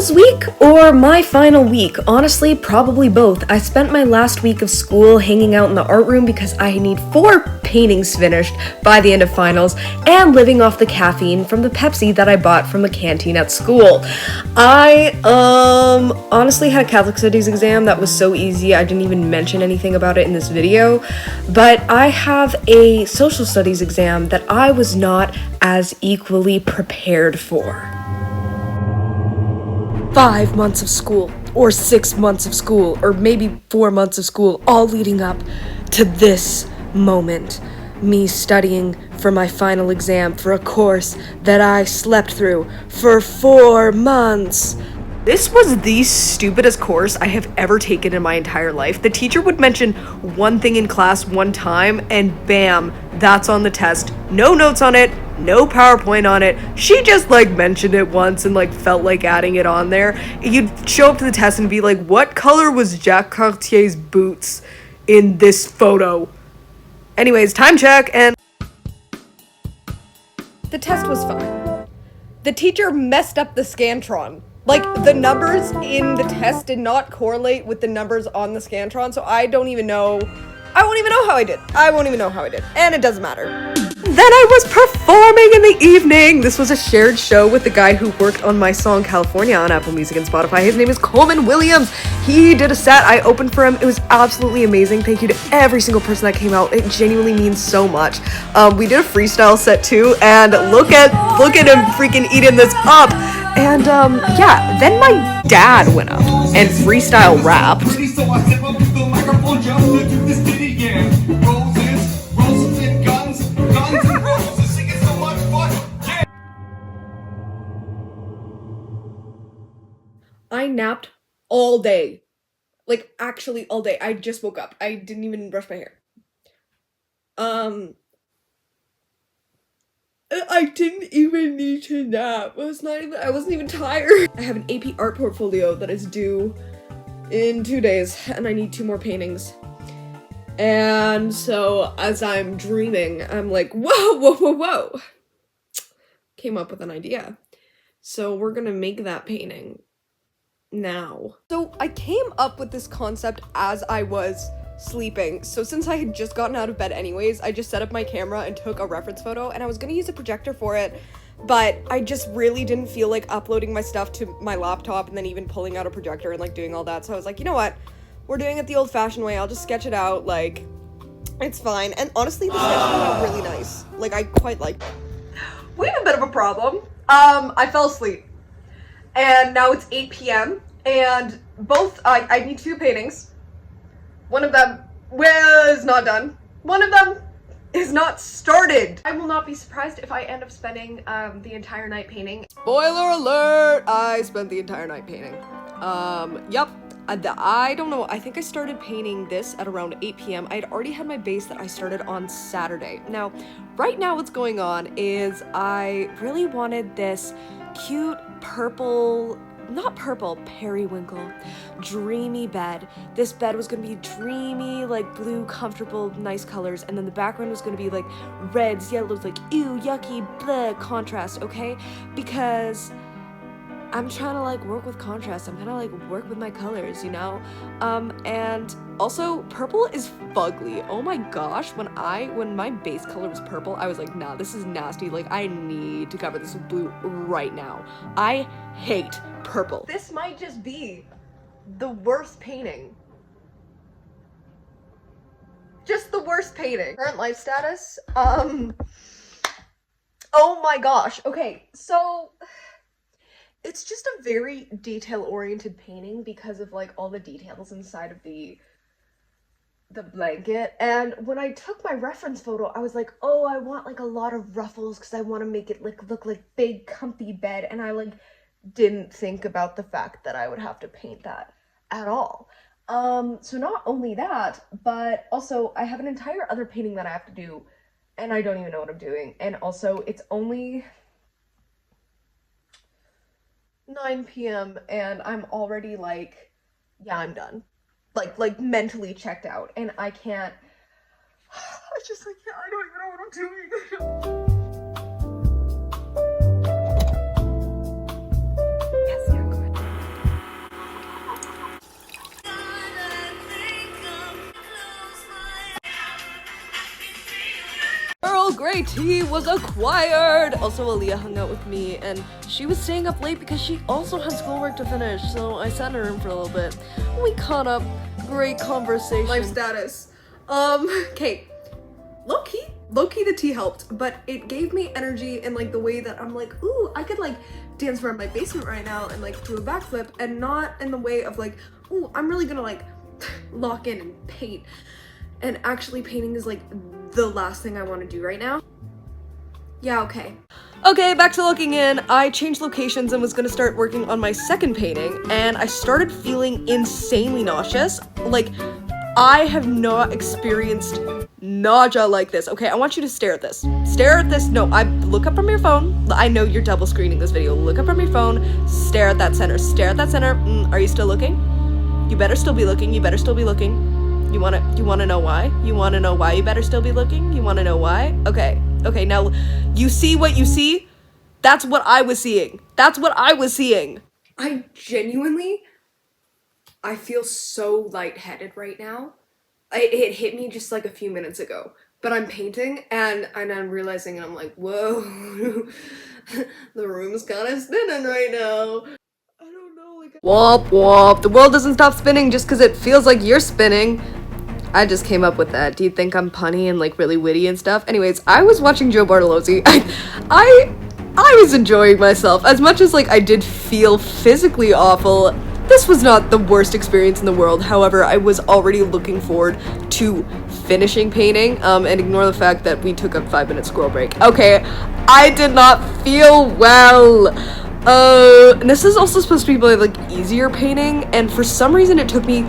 finals week or my final week? Honestly, probably both. I spent my last week of school hanging out in the art room because I need 4 paintings finished by the end of finals and living off the caffeine from the Pepsi that I bought from the canteen at school. I honestly had a Catholic Studies exam that was so easy I didn't even mention anything about it in this video, but I have a social studies exam that I was not as equally prepared for. 5 months of school, or 6 months of school, or maybe 4 months of school, all leading up to this moment. Me studying for my final exam for a course that I slept through for 4 months. This was the stupidest course I have ever taken in my entire life. The teacher would mention one thing in class one time, and bam, that's on the test. No notes on it, no PowerPoint on it. She just mentioned it once and felt like adding it on there. You'd show up to the test and be like, what color was Jacques Cartier's boots in this photo? Anyways, time check, and the test was fine. The teacher messed up the Scantron. The numbers in the test did not correlate with the numbers on the Scantron, so I won't even know how I did. And it doesn't matter. Then I was performing in the evening. This was a shared show with the guy who worked on my song California on Apple Music and Spotify. His name is Coleman Williams. He did a set. I opened for him. It was absolutely amazing. Thank you to every single person that came out. It genuinely means so much. We did a freestyle set too, and look at him freaking eating this up. And yeah, then my dad went up and freestyle rapped. I napped all day. Actually all day. I just woke up. I didn't even brush my hair. I didn't even need to nap. I wasn't even tired. I have an AP art portfolio that is due in 2 days, and I need 2 more paintings. And so as I'm dreaming, I'm like, whoa. Came up with an idea. So we're gonna make that painting now. So I came up with this concept as I was sleeping. So since I had just gotten out of bed anyways, I just set up my camera and took a reference photo, and I was gonna use a projector for it, but I just really didn't feel like uploading my stuff to my laptop and then even pulling out a projector and doing all that. So I was like, you know what? We're doing it the old-fashioned way. I'll just sketch it out. It's fine. And honestly, the sketch came out really nice. I quite liked it. We have a bit of a problem. I fell asleep. And now it's 8 p.m. and I need 2 paintings. One of them was not done. One of them is not started. I will not be surprised if I end up spending the entire night painting. Spoiler alert! I spent the entire night painting. Yep. I don't know. I think I started painting this at around 8 p.m. I had already had my base that I started on Saturday. Now, right now what's going on is I really wanted this cute purple, not purple, periwinkle, dreamy bed. This bed was gonna be dreamy, blue, comfortable, nice colors, and then the background was gonna be reds, yellows, ew, yucky, bleh, contrast, okay? Because I'm trying to work with contrast. I'm trying to work with my colors, you know? And also purple is fugly. Oh my gosh, when my base color was purple, I was like, nah, this is nasty. I need to cover this with blue right now. I hate purple. This might just be the worst painting. Just the worst painting. Current life status. Oh my gosh. Okay, so it's just a very detail-oriented painting because of all the details inside of the blanket. And when I took my reference photo, I was like, oh, I want a lot of ruffles because I want to make it look like big comfy bed, and I didn't think about the fact that I would have to paint that at all. So not only that, but also I have an entire other painting that I have to do, and I don't even know what I'm doing. And also it's only 9 p.m. and I'm already yeah, I'm done. Mentally checked out, and I can't, I don't even know what I'm doing. Yes, you're good. Stray tea was acquired! Also, Aaliyah hung out with me, and she was staying up late because she also had schoolwork to finish, so I sat in her room for a little bit. We caught up. Great conversation. Life status. Okay. Low-key the tea helped, but it gave me energy in like the way that I'm like, ooh, I could like dance around my basement right now and like do a backflip, and not in the way of like, ooh, I'm really gonna like lock in and paint. And actually painting is like the last thing I want to do right now. Yeah, okay. Okay, back to looking in. I changed locations and was gonna start working on my second painting, and I started feeling insanely nauseous. Like, I have not experienced nausea like this. Okay, I want you to stare at this. Stare at this. No, look up from your phone. I know you're double screening this video. Look up from your phone. Stare at that center. Stare at that center. Are you still looking? You better still be looking. You better still be looking. You wanna know why? You wanna know why you better still be looking? You wanna know why? Okay, now you see what you see? That's what I was seeing. That's what I was seeing. I feel so lightheaded right now. It hit me just like a few minutes ago. But I'm painting and I'm realizing, and I'm like, whoa, the room's kinda spinning right now. I don't know, like— Womp womp, the world doesn't stop spinning just because it feels like you're spinning. I just came up with that. Do you think I'm punny and like really witty and stuff? Anyways, I was watching Joe Bartolozzi. I was enjoying myself. As much as like I did feel physically awful, this was not the worst experience in the world. However, I was already looking forward to finishing painting, and ignore the fact that we took a 5-minute scroll break. Okay, I did not feel well. And this is also supposed to be like easier painting, and for some reason it took me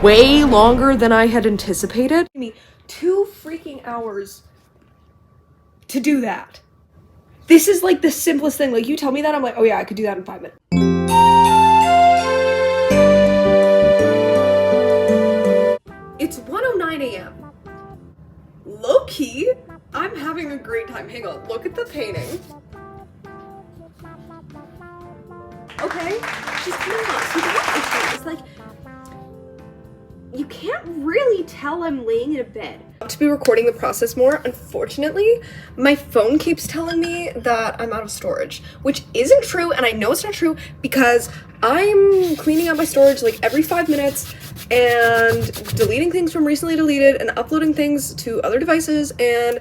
way longer than I had anticipated. It took me 2 freaking hours to do that. This is like the simplest thing. Like, you tell me that, I'm like, oh yeah, I could do that in 5 minutes. It's 1:09 a.m. Low-key, I'm having a great time. Hang on, look at the painting. Okay, she's coming up. See, that is it's like, you can't really tell I'm laying in a bed. To be recording the process more, unfortunately, my phone keeps telling me that I'm out of storage, which isn't true, and I know it's not true because I'm cleaning out my storage like every 5 minutes and deleting things from recently deleted and uploading things to other devices, and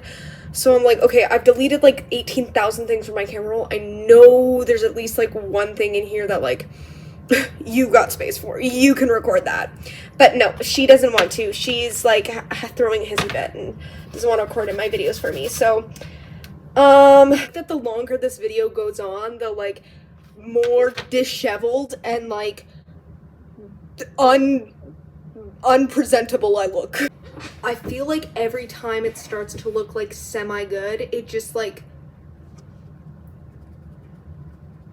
so I'm like, okay, I've deleted like 18,000 things from my camera roll. I know there's at least like one thing in here that like you got space for. You can record that. But no, she doesn't want to. She's like throwing a hissy fit and doesn't want to record in my videos for me. So, that the longer this video goes on, the like more disheveled and like unpresentable I look. I feel like every time it starts to look like semi-good, it just like,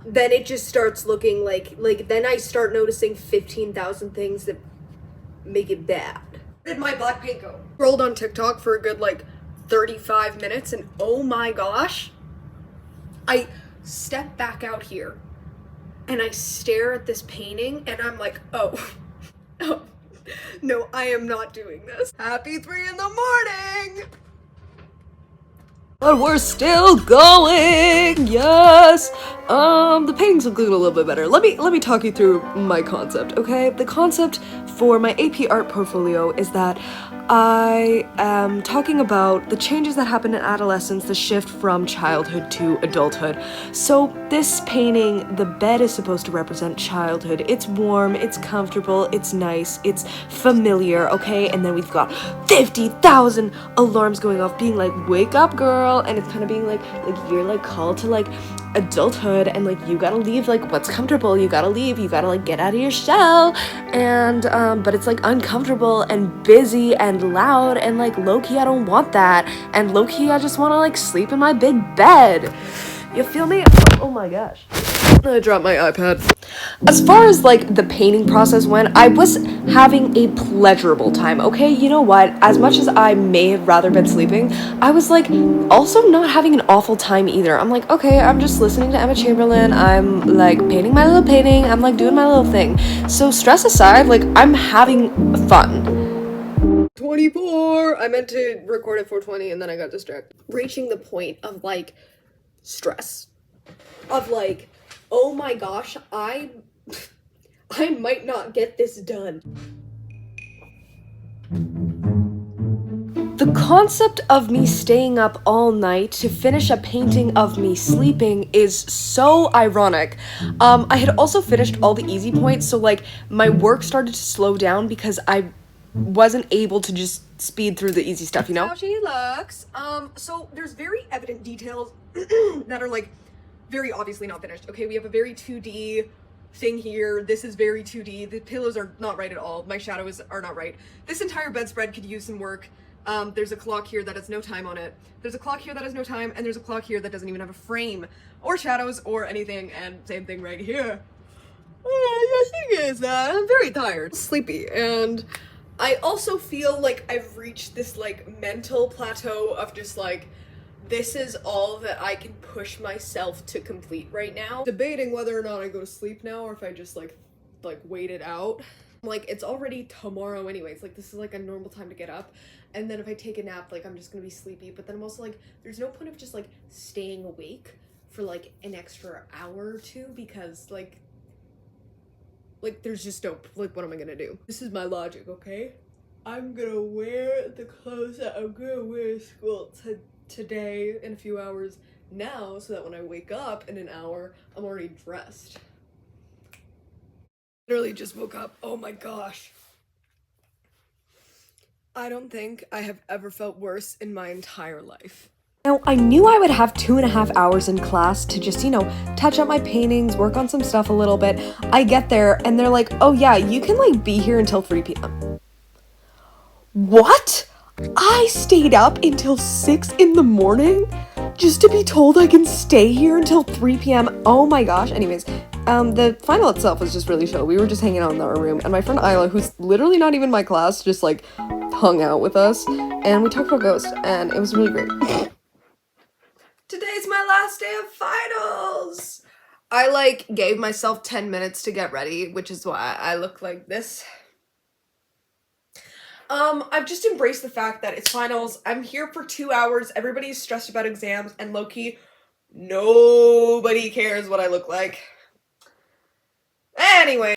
then it just starts looking like then I start noticing 15,000 things that make it bad. Where did my black paint go? Scrolled on TikTok for a good like 35 minutes, and oh my gosh, I step back out here and I stare at this painting and I'm like, oh, oh, no, I am not doing this. Happy 3 in the morning! But we're still going, yes! The paintings look a little bit better. Let me talk you through my concept, okay? The concept for my AP art portfolio is that I am talking about the changes that happen in adolescence, the shift from childhood to adulthood. So this painting, the bed is supposed to represent childhood. It's warm, it's comfortable, it's nice, it's familiar, okay? And then we've got 50,000 alarms going off being like, wake up girl, and it's kind of being like you're like called to like adulthood, and like you gotta leave like what's comfortable, you gotta leave, you gotta like get out of your shell, and but it's like uncomfortable and busy and loud, and like low-key I don't want that, and low-key I just want to like sleep in my big bed. You feel me? Oh my gosh, I dropped my iPad. As far as like the painting process went, I was having a pleasurable time, okay? You know what? As much as I may have rather been sleeping, I was like also not having an awful time either. I'm like, okay, I'm just listening to Emma Chamberlain, I'm like painting my little painting, I'm like doing my little thing. So stress aside, like I'm having fun. 4:24. I meant to record at 4:20 and then I got distracted. Reaching the point of like stress. Of like, oh my gosh, I might not get this done. The concept of me staying up all night to finish a painting of me sleeping is so ironic. I had also finished all the easy points, so like my work started to slow down because I wasn't able to just speed through the easy stuff, you know? That's how she looks. So there's very evident details that are like very obviously not finished. Okay, we have a very 2D thing here. This is very 2D. The pillows are not right at all. My shadows are not right. This entire bedspread could use some work. There's a clock here that has no time on it. There's a clock here that has no time, and there's a clock here that doesn't even have a frame or shadows or anything, and same thing right here. The thing is that I'm very tired, sleepy, and I also feel like I've reached this like mental plateau of just like, this is all that I can push myself to complete right now. Debating whether or not I go to sleep now or if I just like wait it out. Like, it's already tomorrow anyways. Like, this is like a normal time to get up. And then if I take a nap, like, I'm just gonna be sleepy. But then I'm also like, there's no point of just like staying awake for like an extra hour or two because like there's just no, like, what am I gonna do? This is my logic, okay? I'm gonna wear the clothes that I'm gonna wear to school today in a few hours now so that when I wake up in an hour, I'm already dressed. Literally just woke up. Oh my gosh. I don't think I have ever felt worse in my entire life. Now, I knew I would have 2.5 hours in class to just, you know, touch up my paintings, work on some stuff a little bit. I get there and they're like, oh yeah, you can like be here until 3 p.m. What? I stayed up until 6 in the morning just to be told I can stay here until 3 p.m. Oh my gosh. Anyways, the final itself was just really chill. We were just hanging out in our room, and my friend Isla, who's literally not even my class, just like hung out with us, and we talked about Ghost, and it was really great. Today's my last day of finals! I like gave myself 10 minutes to get ready, which is why I look like this. I've just embraced the fact that it's finals. I'm here for 2 hours. Everybody's stressed about exams, and low-key, nobody cares what I look like. Anyway.